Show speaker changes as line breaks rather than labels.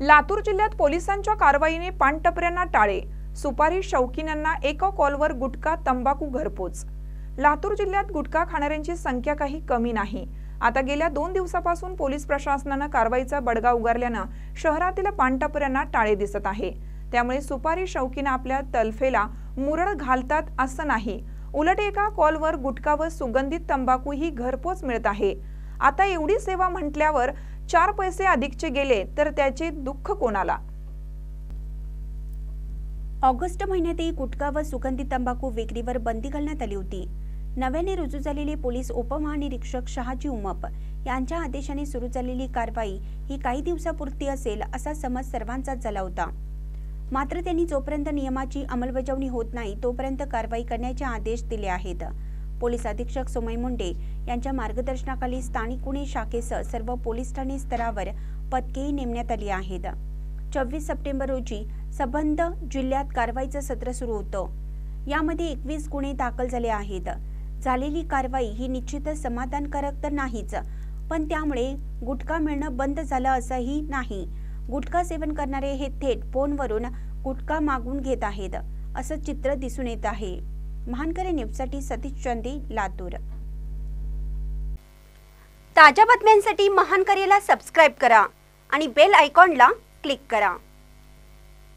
लातूर जिल्ह्यात पोलिसांच्या कारवाईने पानटपऱ्यांना टाळे, सुपारी शौकीनांना एका कॉलवर गुटखा तंबाखू घरपोच। लातूर जिल्ह्यात गुटखा खाणाऱ्यांची संख्या काही कमी नाही। आता गेल्या 2 दिवसापासून पोलीस प्रशासनाने कारवाईचा बडगा उगारल्याने शहरातील पानटपऱ्यांना टाळे दिसत आहे। त्यामुळे सुपारी शौकीन आपल्या तलफेला मुरड घालतात असं नाही, उलट एका कॉलवर गुटखा व सुगंधित तंबाखू ही घरपोच मिळत आहे। आता एवढी सेवा म्हटल्यावर 4 पैसे अधिकचे गेले तर त्याचे दुःख कोणाला।
ऑगस्ट महिन्यातही गुटखा व सुगंधित तंबाखू विक्रीवर बंदी घालण्यात आली होती। नव्याने रुजू झालेले पोलीस उपमहानिरीक्षक शहाजी उमप यांच्या आदेशाने सुरू झालेली कारवाई ही काही दिवसापुरती असेल असा समज सर्वांचाच झाला होता। मात्र त्यांनी जोपर्यंत नियमाची अंमलबजावणी होत नाही तोपर्यंत कारवाई करण्याचे आदेश दिले आहेत। पोलीस अधीक्षक सोमय मुंडे यांच्या मार्गदर्शनाखाली स्थानिक गुन्हे शाखेसह सर्व पोलीस ठाणे स्तरावर पथकेही नेमण्यात आली आहेत। 24 सप्टेंबर रोजी संबंध जिल्ह्यात कारवाईचं सत्र सुरू होतं। यामध्ये 21 गुन्हे दाखल झाले आहेत। झालेली कारवाई ही निश्चितच समाधानकारक तर नाहीच, पण त्यामुळे गुटखा मिळणं बंद झालं असंही नाही। गुटखा सेवन करणारे हे थेट फोनवरून गुटखा मागवून घेत आहेत असं चित्र दिसून येत आहे। महानकरी न्यूजसाठी सतीश चंदे, लातूर। ताज्या बातम्यांसाठी महानकरीला सबस्क्राइब करा आणि बेल आयकॉनला क्लिक करा।